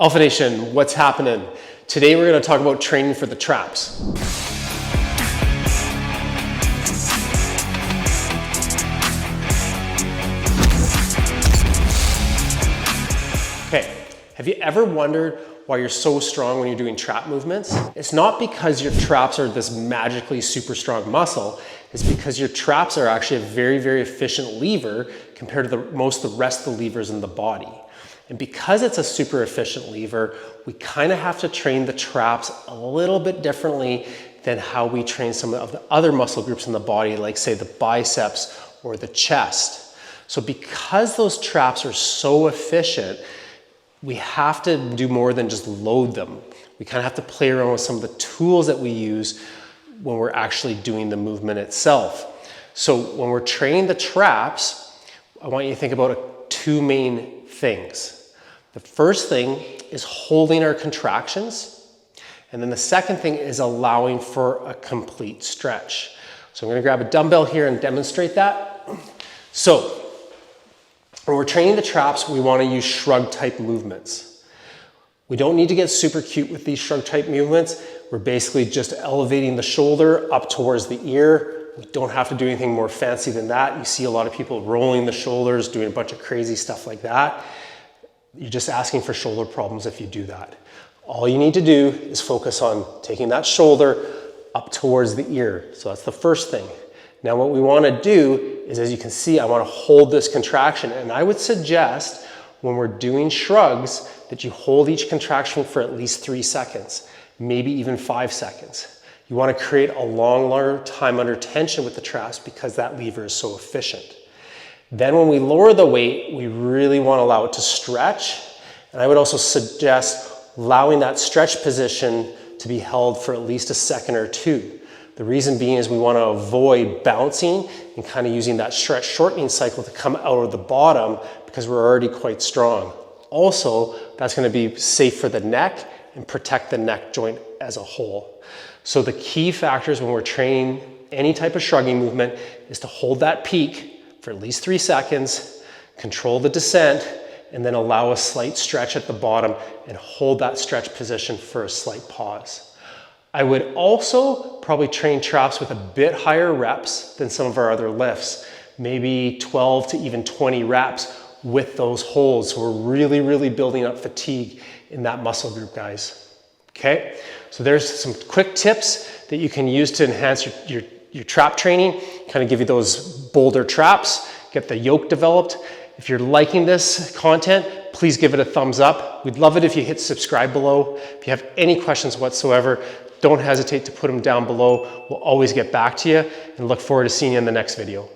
Alpha Nation, what's happening? Today we're going to talk about training for the traps. Okay, have you ever wondered why you're so strong when you're doing trap movements? It's not because your traps are this magically super strong muscle. It's because your traps are actually a very, very efficient lever compared to most of the rest of the levers in the body. And because it's a super efficient lever, we kind of have to train the traps a little bit differently than how we train some of the other muscle groups in the body, like say the biceps or the chest. So because those traps are so efficient, we have to do more than just load them. We kind of have to play around with some of the tools that we use when we're actually doing the movement itself. So when we're training the traps, I want you to think about two main things. The first thing is holding our contractions. And then the second thing is allowing for a complete stretch. So I'm going to grab a dumbbell here and demonstrate that. So when we're training the traps, we want to use shrug type movements. We don't need to get super cute with these shrug type movements. We're basically just elevating the shoulder up towards the ear. We don't have to do anything more fancy than that. You see a lot of people rolling the shoulders, doing a bunch of crazy stuff like that. You're just asking for shoulder problems if you do that. All you need to do is focus on taking that shoulder up towards the ear. So that's the first thing. Now what we want to do is, as you can see, I want to hold this contraction. And I would suggest when we're doing shrugs that you hold each contraction for at least 3 seconds, maybe even 5 seconds. You want to create a longer time under tension with the traps because that lever is so efficient. Then when we lower the weight, we really want to allow it to stretch. And I would also suggest allowing that stretch position to be held for at least a second or two. The reason being is we want to avoid bouncing and kind of using that stretch shortening cycle to come out of the bottom because we're already quite strong. Also, that's going to be safe for the neck and protect the neck joint as a whole. So the key factors when we're training any type of shrugging movement is to hold that peak for at least 3 seconds, control the descent, and then allow a slight stretch at the bottom and hold that stretch position for a slight pause. I would also probably train traps with a bit higher reps than some of our other lifts, maybe 12 to even 20 reps with those holds. So we're really, really building up fatigue in that muscle group, guys. Okay, so there's some quick tips that you can use to enhance your trap training, kind of give you those bolder traps, get the yoke developed. If you're liking this content, please give it a thumbs up. We'd love it if you hit subscribe below. If you have any questions whatsoever, don't hesitate to put them down below. We'll always get back to you and look forward to seeing you in the next video.